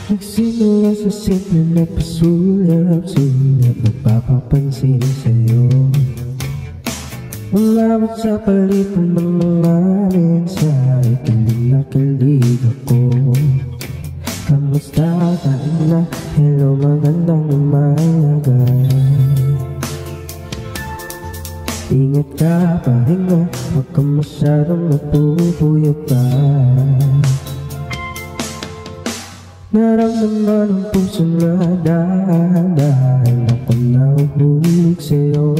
Nagsimula sa simple na pasulap-sulap, nagpapapansin sa'yo. Umabot sa palitan ng mga mensahe, kilig na kilig ako. Kamusta? Kain na? Hello, magandang umaga. Ingat ka, pahinga, huwag ka masyadong matutuyot pa. Naramdaman ang puso na dahil ako nahuhulig sa'yo.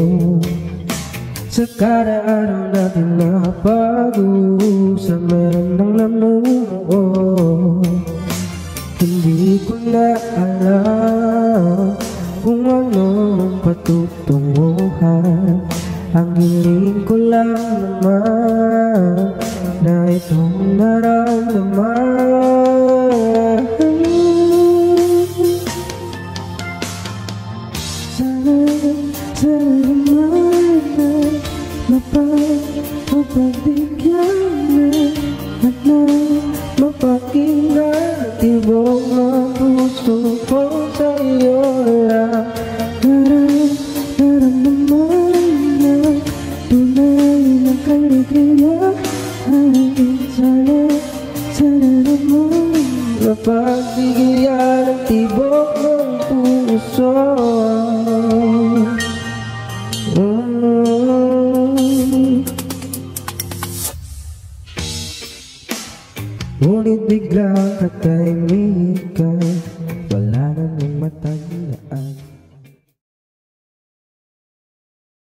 Sa kada araw natin na pag-uusap, meron ng namuo. Hindi ko na alam kung anong patutunguhan. Ang hiling ko lang naman na itong naramdaman. Sana naman na mapagbigyan na at na mapakinggan tibok ng puso ko sa iyo lang. Naramdaman na tunay na kaligayahan. Sana naman mapagbigyan ng tibok ng puso. Ngunit biglang katahimikan,